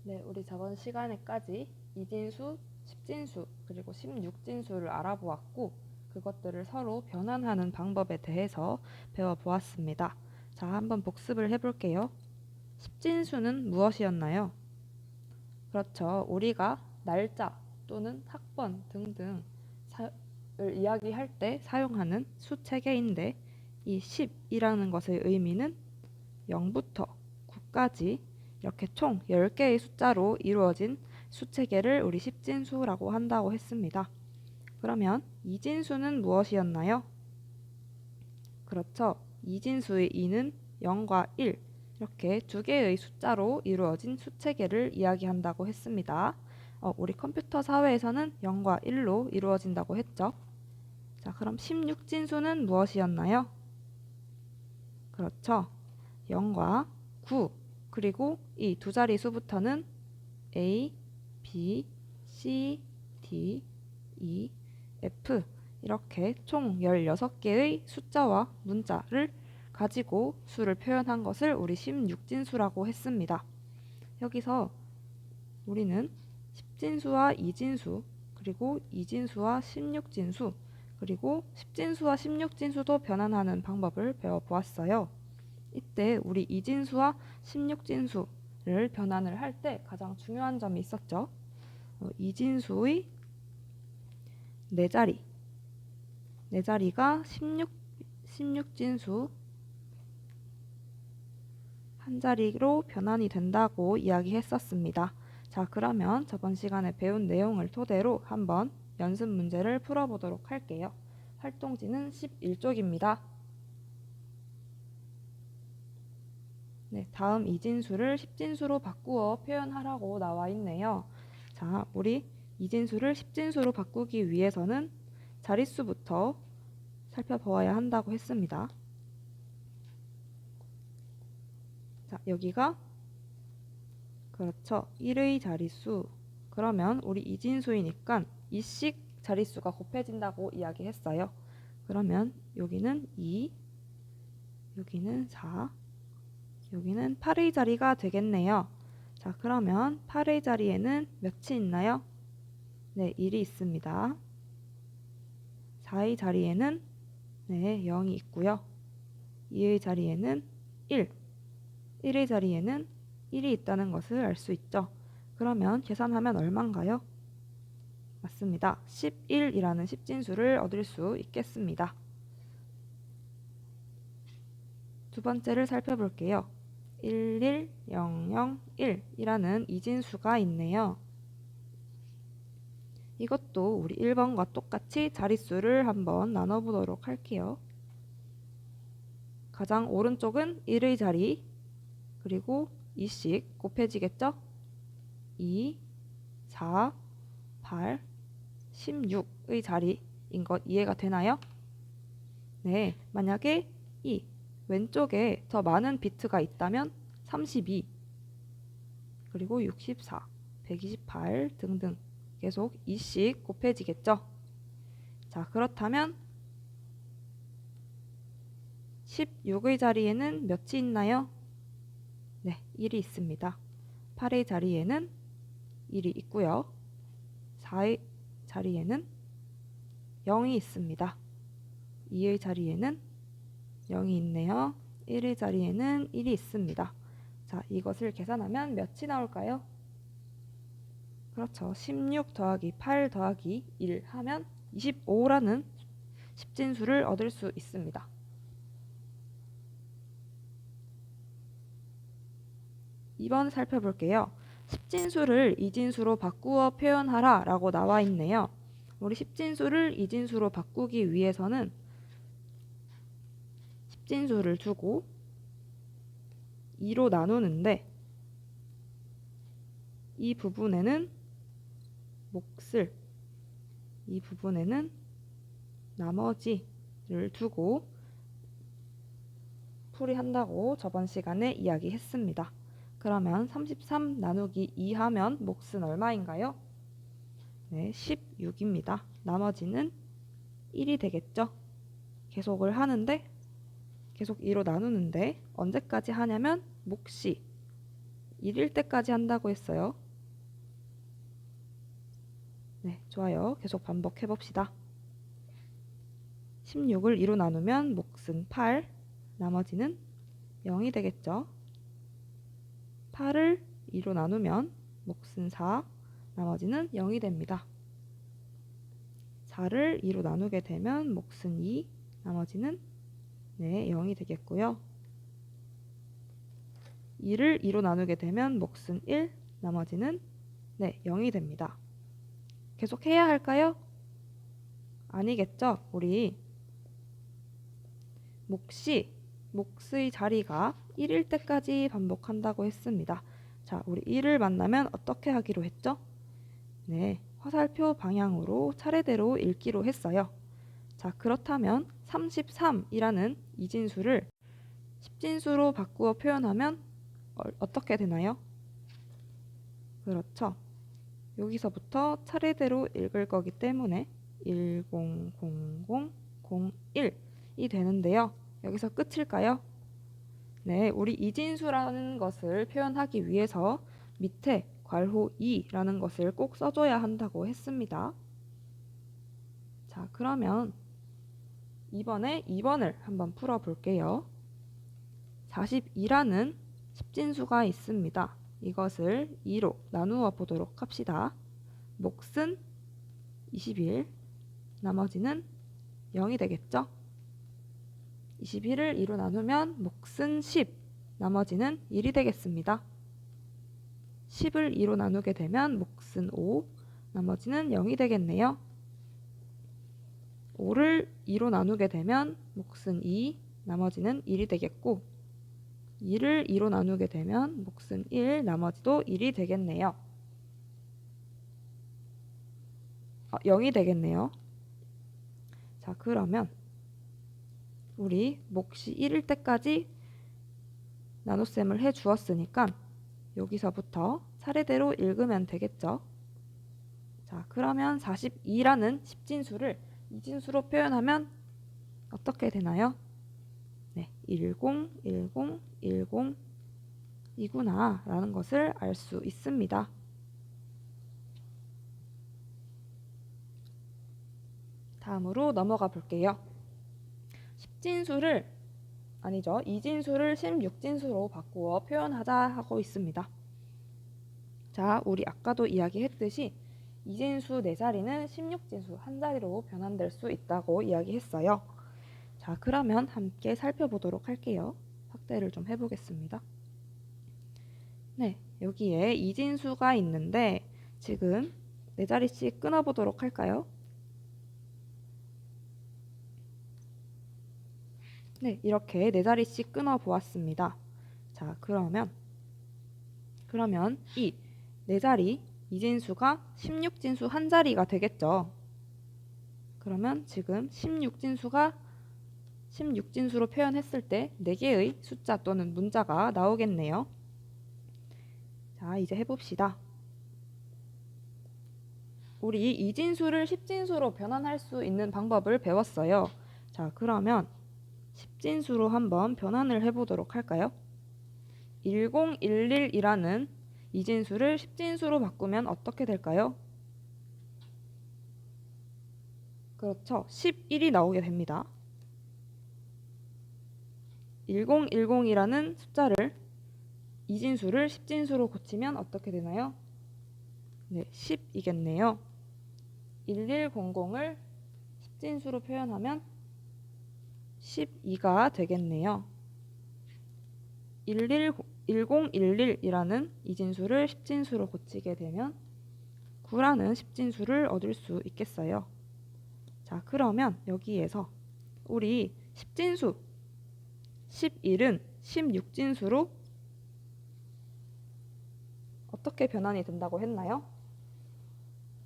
네, 우리 저번 시간에까지 이진수, 십진수, 그리고 십육진수를 알아보았고 그것들을 서로 변환하는 방법에 대해서 배워보았습니다. 자, 한번 복습을 해볼게요. 십진수는 무엇이었나요? 그렇죠. 우리가 날짜 또는 학번 등등 을 이야기할 때 사용하는 수체계인데 이 10이라는 것의 의미는 0부터 9까지 이렇게 총 10개의 숫자로 이루어진 수체계를 우리 십진수라고 한다고 했습니다. 그러면 이진수는 무엇이었나요? 그렇죠. 이진수의 2는 0과 1 이렇게 두 개의 숫자로 이루어진 수체계를 이야기한다고 했습니다. 우리 컴퓨터 사회에서는 0과 1로 이루어진다고 했죠. 자, 그럼 16진수는 무엇이었나요? 그렇죠. 0과 9 그리고 이 두 자리 수부터는 A, B, C, D, E, F 이렇게 총 16개의 숫자와 문자를 가지고 수를 표현한 것을 우리 16진수라고 했습니다. 여기서 우리는 10진수와 2진수 그리고 2진수와 16진수 그리고 10진수와 16진수도 변환하는 방법을 배워보았어요. 이때 우리 2진수와 16진수를 변환을 할 때 가장 중요한 점이 있었죠. 2진수의 4자리가 16진수 한 자리로 변환이 된다고 이야기했었습니다. 자, 그러면 저번 시간에 배운 내용을 토대로 한번 연습 문제를 풀어보도록 할게요. 활동지는 11쪽입니다. 네, 다음 이진수를 십진수로 바꾸어 표현하라고 나와 있네요. 자, 우리 이진수를 십진수로 바꾸기 위해서는 자릿수부터 살펴보아야 한다고 했습니다. 자, 여기가 그렇죠. 1의 자릿수. 그러면 우리 이진수이니까 이씩 자릿수가 곱해진다고 이야기했어요. 그러면 여기는 2, 여기는 4, 여기는 8의 자리가 되겠네요. 자, 그러면 8의 자리에는 몇이 있나요? 네, 1이 있습니다. 4의 자리에는 네, 0이 있고요. 2의 자리에는 1의 자리에는 1이 있다는 것을 알 수 있죠. 그러면 계산하면 얼마인가요? 맞습니다. 11이라는 십진수를 얻을 수 있겠습니다. 두 번째를 살펴볼게요. 11001이라는 이진수가 있네요. 이것도 우리 1번과 똑같이 자릿수를 한번 나눠보도록 할게요. 가장 오른쪽은 1의 자리 그리고 2씩 곱해지겠죠? 2, 4, 8, 16의 자리인 것 이해가 되나요? 네, 만약에 이 왼쪽에 더 많은 비트가 있다면 32 그리고 64, 128 등등 계속 2씩 곱해지겠죠. 자, 그렇다면 16의 자리에는 몇이 있나요? 네, 1이 있습니다. 8의 자리에는 1이 있고요. 4의 자리에는 0이 있습니다. 2의 자리에는 0이 있네요. 1의 자리에는 1이 있습니다. 자, 이것을 계산하면 몇이 나올까요? 그렇죠. 16 더하기 8 더하기 1 하면 25라는 십진수를 얻을 수 있습니다. 이번 살펴볼게요. 십진수를 이진수로 바꾸어 표현하라 라고 나와 있네요. 우리 십진수를 이진수로 바꾸기 위해서는 십진수를 두고 2로 나누는데 이 부분에는 몫을 이 부분에는 나머지를 두고 풀이한다고 저번 시간에 이야기했습니다. 그러면 33 나누기 2 하면 몫은 얼마인가요? 네, 16입니다. 나머지는 1이 되겠죠? 계속을 하는데 계속 2로 나누는데 언제까지 하냐면 몫이 1일 때까지 한다고 했어요. 네, 좋아요. 계속 반복해 봅시다. 16을 2로 나누면 몫은 8, 나머지는 0이 되겠죠. 8을 2로 나누면 몫은 4, 나머지는 0이 됩니다. 4를 2로 나누게 되면 몫은 2, 나머지는 0이 되겠고요. 2를 2로 나누게 되면 몫은 1, 나머지는 0이 됩니다. 계속 해야 할까요? 아니겠죠? 우리 몫의 자리가 1일 때까지 반복한다고 했습니다. 자, 우리 1을 만나면 어떻게 하기로 했죠? 화살표 방향으로 차례대로 읽기로 했어요. 자, 그렇다면 33이라는 이진수를 10진수로 바꾸어 표현하면 어떻게 되나요? 그렇죠. 여기서부터 차례대로 읽을 거기 때문에 100001이 되는데요. 여기서 끝일까요? 우리 이진수라는 것을 표현하기 위해서 밑에 괄호 2라는 것을 꼭 써줘야 한다고 했습니다. 자, 그러면 이번에 2번을 한번 풀어볼게요. 42라는 10진수가 있습니다. 이것을 2로 나누어 보도록 합시다. 몫은 21, 나머지는 0이 되겠죠? 21을 2로 나누면 몫은 10, 나머지는 1이 되겠습니다. 10을 2로 나누게 되면 몫은 5, 나머지는 0이 되겠네요. 5를 2로 나누게 되면 몫은 2, 나머지는 1이 되겠고 2를 2로 나누게 되면 몫은 1, 나머지도 1이 되겠네요. 0이 되겠네요. 자, 그러면 우리 몫이 1일 때까지 나눗셈을 해 주었으니까 여기서부터 차례대로 읽으면 되겠죠. 자, 그러면 42라는 10진수를 이진수로 표현하면 어떻게 되나요? 10, 10, 10이구나 라는 것을 알 수 있습니다. 다음으로 넘어가 볼게요. 이진수를 16진수로 바꾸어 표현하자 하고 있습니다. 자, 우리 아까도 이야기했듯이 이진수 4자리는 16진수 한 자리로 변환될 수 있다고 이야기했어요. 자, 그러면 함께 살펴보도록 할게요. 확대를 좀 해보겠습니다. 여기에 이진수가 있는데 지금 4자리씩 끊어보도록 할까요? 이렇게 4자리씩 끊어보았습니다. 자, 그러면 이 4자리 이진수가 16진수 한 자리가 되겠죠. 그러면 지금 16진수로 표현했을 때 4개의 숫자 또는 문자가 나오겠네요. 자, 이제 해봅시다. 우리 이진수를 10진수로 변환할 수 있는 방법을 배웠어요. 자, 그러면 10진수로 한번 변환을 해보도록 할까요? 1011이라는 이진수를 10진수로 바꾸면 어떻게 될까요? 그렇죠. 11이 나오게 됩니다. 1010이라는 숫자를 이진수를 10진수로 고치면 어떻게 되나요? 10이겠네요. 1100을 10진수로 표현하면 12가 되겠네요. 1011이라는 이진수를 10진수로 고치게 되면 9라는 10진수를 얻을 수 있겠어요. 자, 그러면 여기에서 우리 10진수 11은 16진수로 어떻게 변환이 된다고 했나요?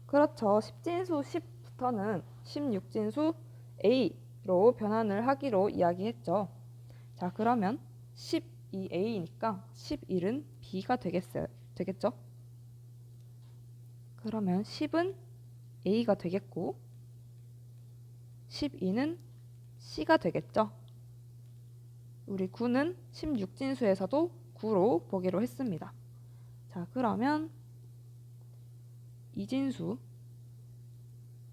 그렇죠. 10진수 10부터는 16진수 A로 변환을 하기로 이야기했죠. 자, 그러면 12A니까 11은 B가 되겠죠? 그러면 10은 A가 되겠고 12는 C가 되겠죠? 우리 9는 16진수에서도 9로 보기로 했습니다. 자, 그러면 이진수,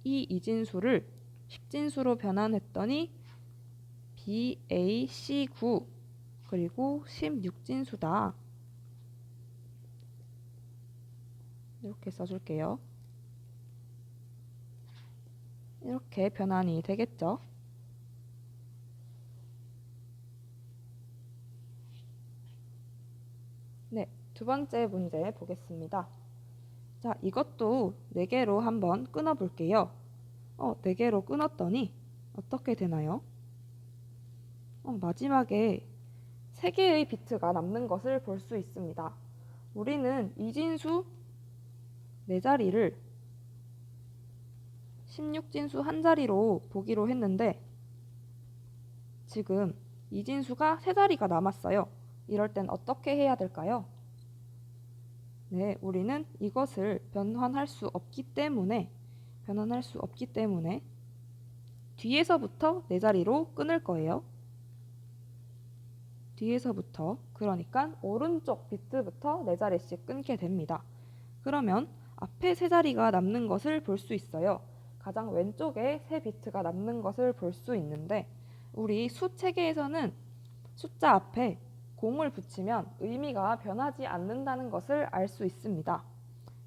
이 이진수를 식진수로 변환했더니 BaC9 그리고 16진수다. 이렇게 써줄게요. 이렇게 변환이 되겠죠. 네, 두 번째 문제 보겠습니다. 자, 이것도 4개로 한번 끊어 볼게요. 4개로 끊었더니 어떻게 되나요? 마지막에 3개의 비트가 남는 것을 볼 수 있습니다. 우리는 이진수 4자리를 16진수 한 자리로 보기로 했는데 지금 이진수가 3자리가 남았어요. 이럴 땐 어떻게 해야 될까요? 네, 우리는 이것을 변환할 수 없기 때문에 뒤에서부터 4자리로 끊을 거예요. 뒤에서부터, 그러니까 오른쪽 비트부터 4자리씩 끊게 됩니다. 그러면 앞에 3자리가 남는 것을 볼 수 있어요. 가장 왼쪽에 3비트가 남는 것을 볼 수 있는데 우리 수 체계에서는 숫자 앞에 공을 붙이면 의미가 변하지 않는다는 것을 알 수 있습니다.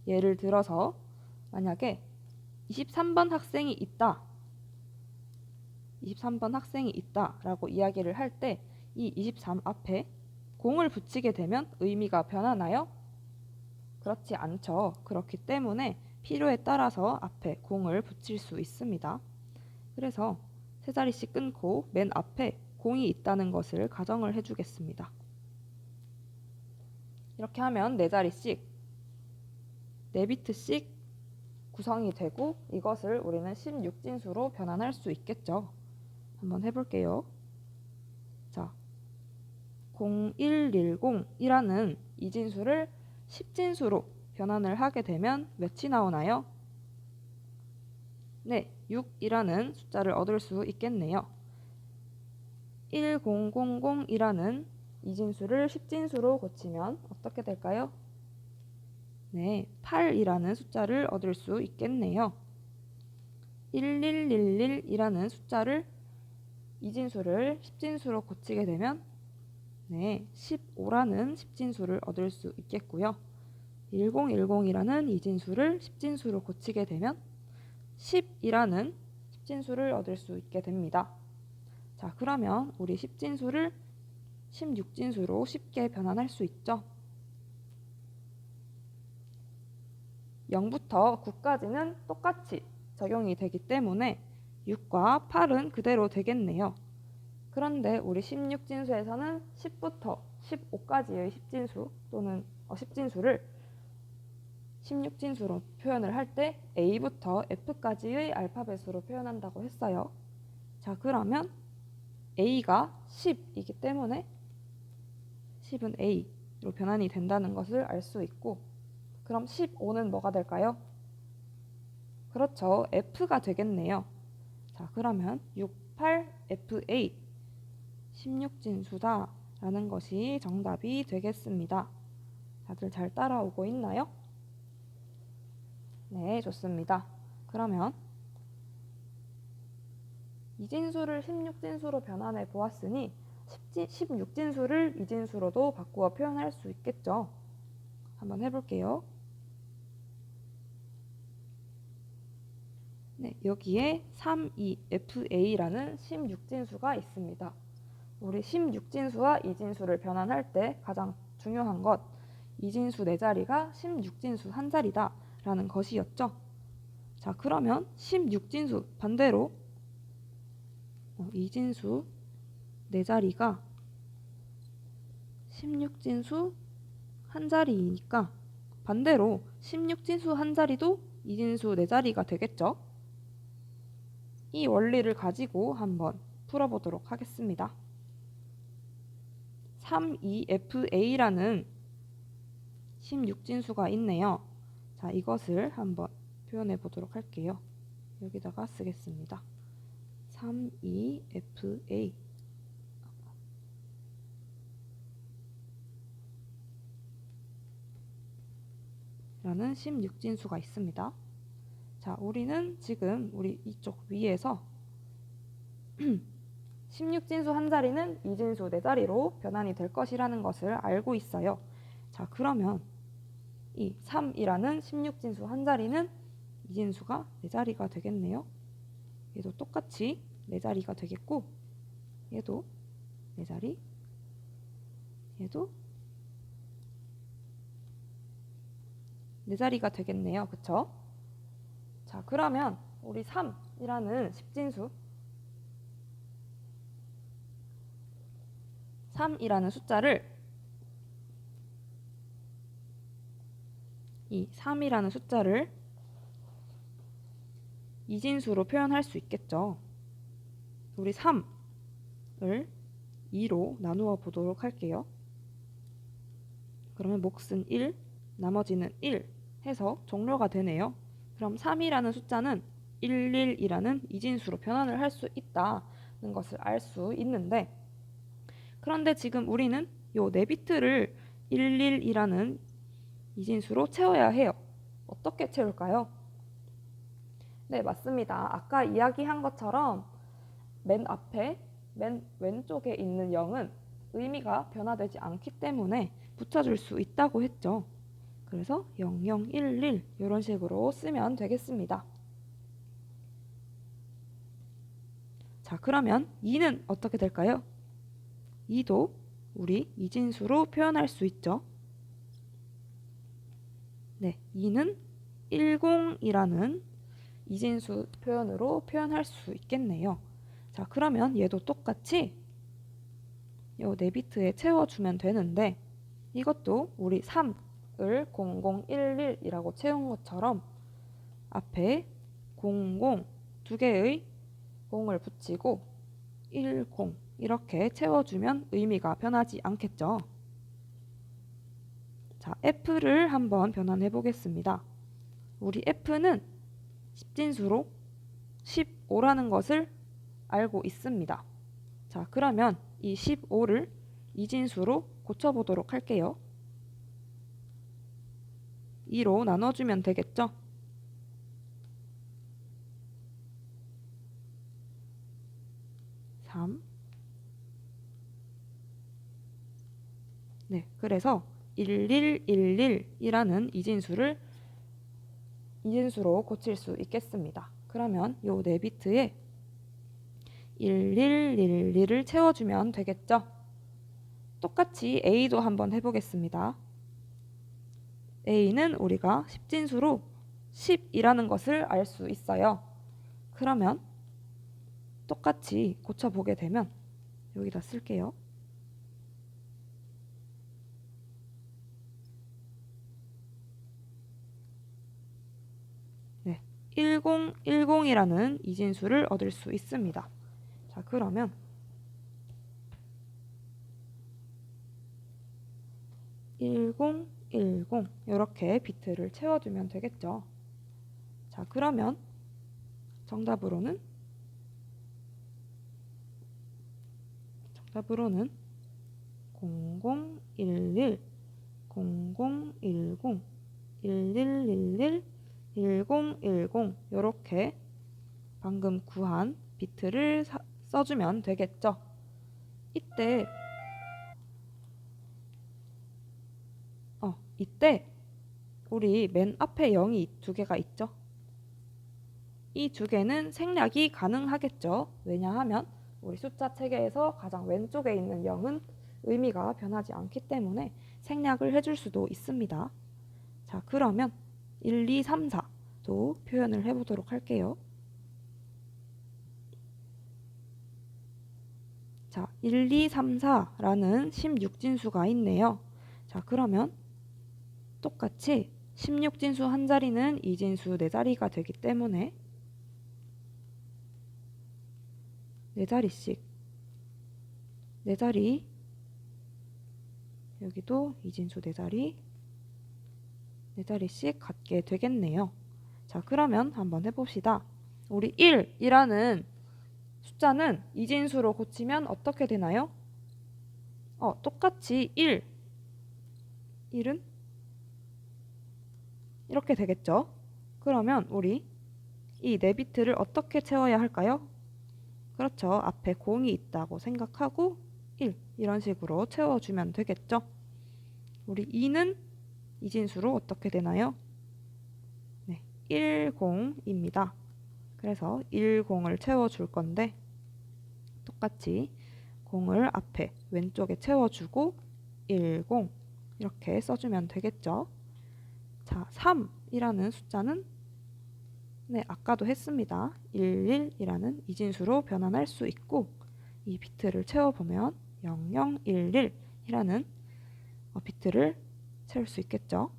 예를 들어서 만약에 23번 학생이 있다. 23번 학생이 있다 라고 이야기를 할 때 이 23 앞에 공을 붙이게 되면 의미가 변하나요? 그렇지 않죠. 그렇기 때문에 필요에 따라서 앞에 공을 붙일 수 있습니다. 그래서 3자리씩 끊고 맨 앞에 공이 있다는 것을 가정을 해주겠습니다. 이렇게 하면 4자리씩 4비트씩 구성이 되고 이것을 우리는 16진수로 변환할 수 있겠죠. 한번 해볼게요. 자, 0110이라는 이진수를 10진수로 변환을 하게 되면 몇이 나오나요? 네, 6이라는 숫자를 얻을 수 있겠네요. 1000이라는 이진수를 10진수로 고치면 어떻게 될까요? 네, 8이라는 숫자를 얻을 수 있겠네요. 1111이라는 숫자를 이진수를 10진수로 고치게 되면 네, 15라는 10진수를 얻을 수 있겠고요. 1010이라는 이진수를 10진수로 고치게 되면 10이라는 10진수를 얻을 수 있게 됩니다. 자, 그러면 우리 10진수를 16진수로 쉽게 변환할 수 있죠. 0부터 9까지는 똑같이 적용이 되기 때문에 6과 8은 그대로 되겠네요. 그런데 우리 16진수에서는 10부터 15까지의 10진수 또는 10진수를 16진수로 표현을 할 때 A부터 F까지의 알파벳으로 표현한다고 했어요. 자, 그러면 A가 10이기 때문에 10은 A로 변환이 된다는 것을 알 수 있고 그럼 15는 뭐가 될까요? 그렇죠. F가 되겠네요. 자, 그러면 68FA 16진수다 라는 것이 정답이 되겠습니다. 다들 잘 따라오고 있나요? 네, 좋습니다. 그러면 이진수를 16진수로 변환해 보았으니 16진수를 이진수로도 바꾸어 표현할 수 있겠죠. 한번 해볼게요. 네, 여기에 32FA라는 16진수가 있습니다. 우리 16진수와 이진수를 변환할 때 가장 중요한 것 이진수 4자리가 16진수 한 자리다 라는 것이었죠. 자, 그러면 16진수 반대로 이진수 4자리가 16진수 한 자리이니까 반대로 16진수 한 자리도 이진수 4자리가 되겠죠. 이 원리를 가지고 한번 풀어보도록 하겠습니다. 32FA라는 16진수가 있네요. 자, 이것을 한번 표현해 보도록 할게요. 여기다가 쓰겠습니다. 32FA 라는 16진수가 있습니다. 자, 우리는 지금 우리 이쪽 위에서 16진수 한 자리는 이진수 네 자리로 변환이 될 것이라는 것을 알고 있어요. 자, 그러면 이 3이라는 16진수 한 자리는 이진수가 네 자리가 되겠네요. 얘도 똑같이 네 자리가 되겠고, 얘도 네 자리, 얘도 네 자리가 되겠네요. 그쵸? 자, 그러면 우리 3이라는 10진수, 3이라는 숫자를 이 3이라는 숫자를 이진수로 표현할 수 있겠죠. 우리 3을 2로 나누어 보도록 할게요. 그러면 몫은 1, 나머지는 1 해서 종료가 되네요. 그럼 3이라는 숫자는 11이라는 이진수로 변환을 할 수 있다는 것을 알 수 있는데, 그런데 지금 우리는 요 4비트를 11이라는 이진수로 채워야 해요. 어떻게 채울까요? 네, 맞습니다. 아까 이야기한 것처럼 맨 앞에 맨 왼쪽에 있는 0은 의미가 변화되지 않기 때문에 붙여줄 수 있다고 했죠. 그래서 0011 이런 식으로 쓰면 되겠습니다. 자, 그러면 2는 어떻게 될까요? 2도 우리 이진수로 표현할 수 있죠. 네, 2는 10이라는 이진수 표현으로 표현할 수 있겠네요. 자, 그러면 얘도 똑같이 요 4비트에 채워주면 되는데, 이것도 우리 3을 0011이라고 채운 것처럼 앞에 00 두 개의 0을 붙이고 10 이렇게 채워주면 의미가 변하지 않겠죠. 자, F를 한번 변환해 보겠습니다. 우리 F는 10진수로 15라는 것을 알고 있습니다. 자, 그러면 이 15를 이진수로 고쳐보도록 할게요. 2로 나눠주면 되겠죠? 네, 그래서 1111이라는 이진수로 고칠 수 있겠습니다. 그러면 요 4비트에 1111을 채워주면 되겠죠? 똑같이 A도 한번 해보겠습니다. A는 우리가 10진수로 10이라는 것을 알 수 있어요. 그러면 똑같이 고쳐보게 되면 여기다 쓸게요. 네, 1010이라는 이진수를 얻을 수 있습니다. 자, 그러면 1010 이렇게 비트를 채워주면 되겠죠. 자, 그러면 정답으로는 0011, 0010, 1111, 1010 이렇게 방금 구한 비트를 써주면 되겠죠. 이때 우리 맨 앞에 0이 두 개가 있죠. 이 두 개는 생략이 가능하겠죠. 왜냐하면 우리 숫자 체계에서 가장 왼쪽에 있는 0은 의미가 변하지 않기 때문에 생략을 해줄 수도 있습니다. 자, 그러면 1, 2, 3, 4도 표현을 해보도록 할게요. 자, 1, 2, 3, 4라는 16진수가 있네요. 자, 그러면 똑같이 16진수 한 자리는 이진수 네 자리가 되기 때문에 4자리씩 4자리, 여기도 이진수 4자리 4자리씩 갖게 되겠네요. 자, 그러면 한번 해봅시다. 우리 1이라는 숫자는 이진수로 고치면 어떻게 되나요? 똑같이 1은 이렇게 되겠죠. 그러면 우리 이 4비트를 어떻게 채워야 할까요? 그렇죠. 앞에 0이 있다고 생각하고 1 이런 식으로 채워주면 되겠죠. 우리 2는 이진수로 어떻게 되나요? 네, 10입니다. 그래서 10을 채워줄 건데 똑같이 0을 앞에 왼쪽에 채워주고 10 이렇게 써주면 되겠죠. 자, 3이라는 숫자는 네, 아까도 했습니다. 11이라는 이진수로 변환할 수 있고 이 비트를 채워보면 0011이라는 비트를 채울 수 있겠죠.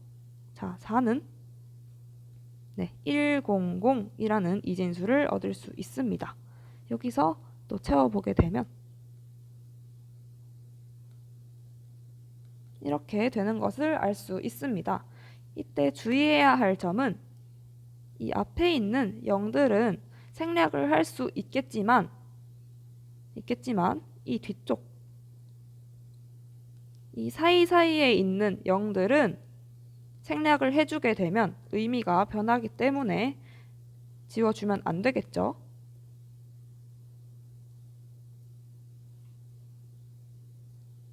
자, 4는 네, 100이라는 이진수를 얻을 수 있습니다. 여기서 또 채워보게 되면 이렇게 되는 것을 알 수 있습니다. 이때 주의해야 할 점은 이 앞에 있는 0들은 생략을 할 수 있겠지만 이 뒤쪽 이 사이사이에 있는 0들은 생략을 해주게 되면 의미가 변하기 때문에 지워주면 안 되겠죠.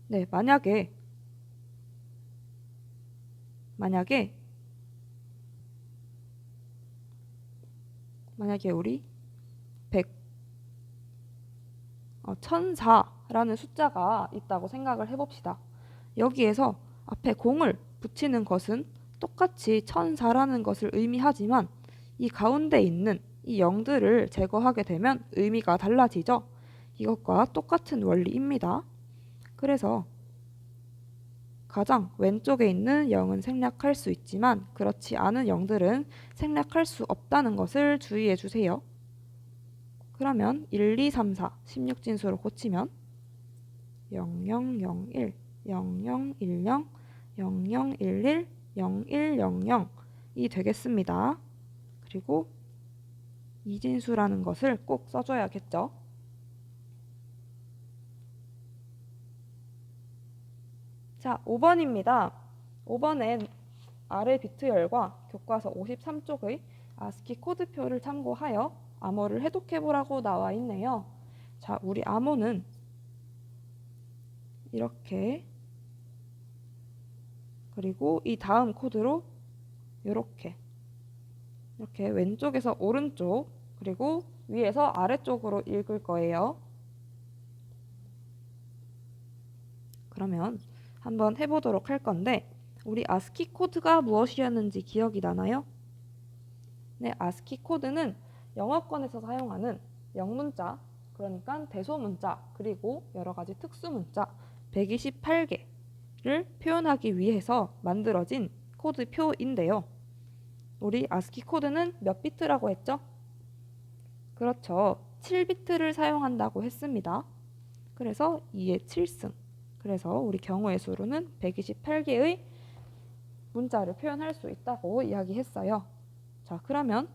네, 만약에 우리 100, 1004라는 숫자가 있다고 생각을 해봅시다. 여기에서 앞에 0을 붙이는 것은 똑같이 1004라는 것을 의미하지만 이 가운데 있는 이 0들을 제거하게 되면 의미가 달라지죠. 이것과 똑같은 원리입니다. 그래서 가장 왼쪽에 있는 0은 생략할 수 있지만 그렇지 않은 0들은 생략할 수 없다는 것을 주의해 주세요. 그러면 1, 2, 3, 4 16진수로 고치면 0001, 0010, 0011, 0100이 되겠습니다. 그리고 이진수라는 것을 꼭 써줘야겠죠. 자, 5번입니다. 5번엔 아래 비트열과 교과서 53쪽의 아스키 코드표를 참고하여 암호를 해독해보라고 나와 있네요. 자, 우리 암호는 이렇게, 그리고 이 다음 코드로 이렇게 왼쪽에서 오른쪽, 그리고 위에서 아래쪽으로 읽을 거예요. 그러면 한번 해보도록 할 건데 우리 아스키 코드가 무엇이었는지 기억이 나나요? 네, 아스키 코드는 영어권에서 사용하는 영문자, 그러니까 대소문자, 그리고 여러 가지 특수문자 128개를 표현하기 위해서 만들어진 코드표인데요. 우리 아스키 코드는 몇 비트라고 했죠? 그렇죠. 7비트를 사용한다고 했습니다. 그래서 2의 7승. 그래서 우리 경우의 수로는 128개의 문자를 표현할 수 있다고 이야기했어요. 자, 그러면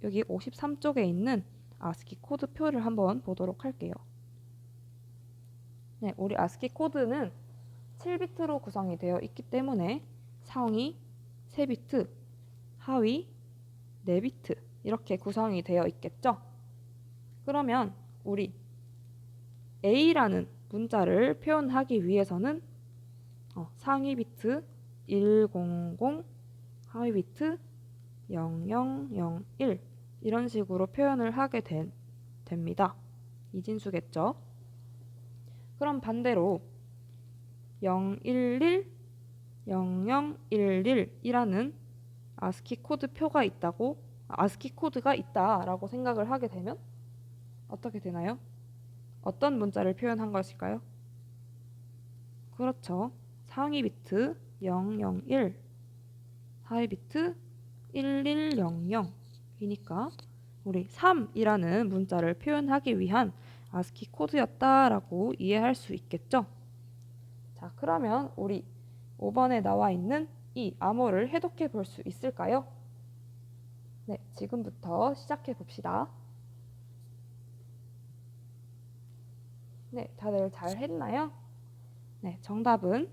여기 53쪽에 있는 아스키 코드 표를 한번 보도록 할게요. 네, 우리 아스키 코드는 7비트로 구성이 되어 있기 때문에 상위 3비트, 하위 4비트 이렇게 구성이 되어 있겠죠. 그러면 우리 A라는 문자를 표현하기 위해서는 상위 비트 100, 하위 비트 0001 이런 식으로 표현을 하게 됩니다. 이진수겠죠. 그럼 반대로 011, 0011이라는 아스키 코드가 있다라고 생각을 하게 되면 어떻게 되나요? 어떤 문자를 표현한 것일까요? 그렇죠. 상위 비트 001, 하위 비트 1100이니까 우리 3이라는 문자를 표현하기 위한 아스키 코드였다라고 이해할 수 있겠죠? 자, 그러면 우리 5번에 나와 있는 이 암호를 해독해 볼 수 있을까요? 네, 지금부터 시작해 봅시다. 네, 다들 잘 했나요? 네, 정답은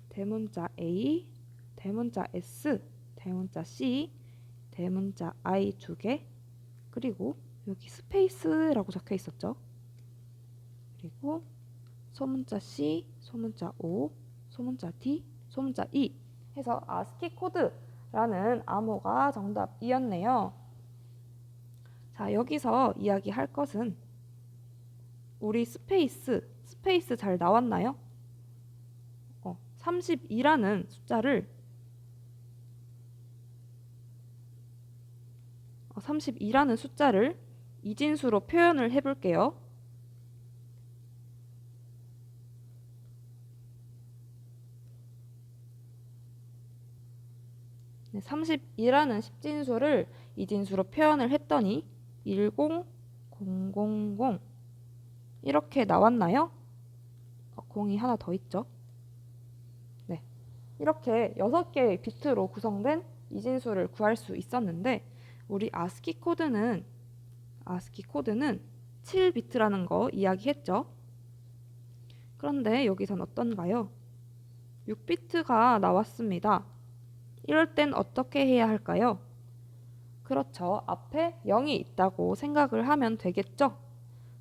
대문자 A, 대문자 S, 대문자 C, 대문자 I 2개, 그리고 여기 스페이스라고 적혀 있었죠. 그리고 소문자 C, 소문자 O, 소문자 D, 소문자 E 해서 아스키 코드라는 암호가 정답이었네요. 자, 여기서 이야기할 것은 우리 스페이스 잘 나왔나요? 32라는 숫자를 32라는 숫자를 이진수로 표현을 해볼게요. 네, 32라는 10진수를 이진수로 표현을 했더니 10, 000 이렇게 나왔나요? 0이 하나 더 있죠. 네, 이렇게 6개의 비트로 구성된 이진수를 구할 수 있었는데 우리 아스키 코드는 7비트라는 거 이야기했죠. 그런데 여기선 어떤가요? 6비트가 나왔습니다. 이럴 땐 어떻게 해야 할까요? 그렇죠. 앞에 0이 있다고 생각을 하면 되겠죠?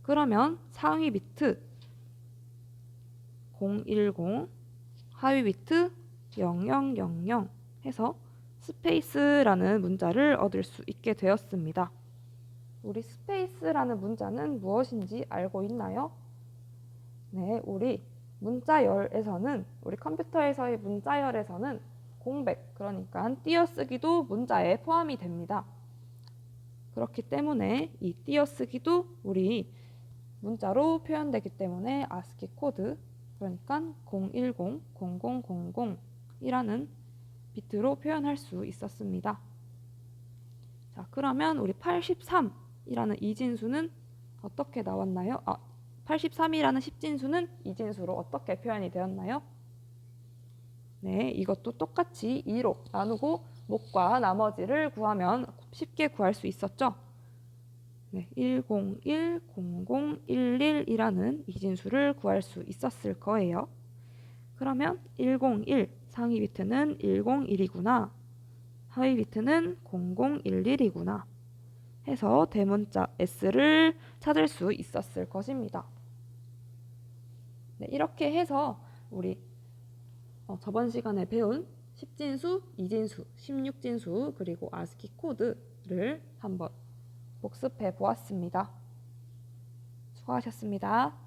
그러면 상위 비트 010, 하위 비트 0000 해서 스페이스라는 문자를 얻을 수 있게 되었습니다. 우리 스페이스라는 문자는 무엇인지 알고 있나요? 네, 우리 컴퓨터에서의 문자열에서는 공백, 그러니까 띄어쓰기도 문자에 포함이 됩니다. 그렇기 때문에 이 띄어쓰기도 우리 문자로 표현되기 때문에 아스키 코드, 그러니까 010, 0000이라는 비트로 표현할 수 있었습니다. 자, 그러면 우리 83이라는 이진수는 어떻게 나왔나요? 83이라는 10진수는 이진수로 어떻게 표현이 되었나요? 네, 이것도 똑같이 2로 나누고 목과 나머지를 구하면 쉽게 구할 수 있었죠? 네, 101, 0011이라는 이진수를 구할 수 있었을 거예요. 그러면 101 상위 비트는 101이구나. 하위 비트는 0011이구나. 해서 대문자 S를 찾을 수 있었을 것입니다. 네, 이렇게 해서 우리 저번 시간에 배운 10진수, 2진수, 16진수, 그리고 아스키 코드를 한번 복습해 보았습니다. 수고하셨습니다.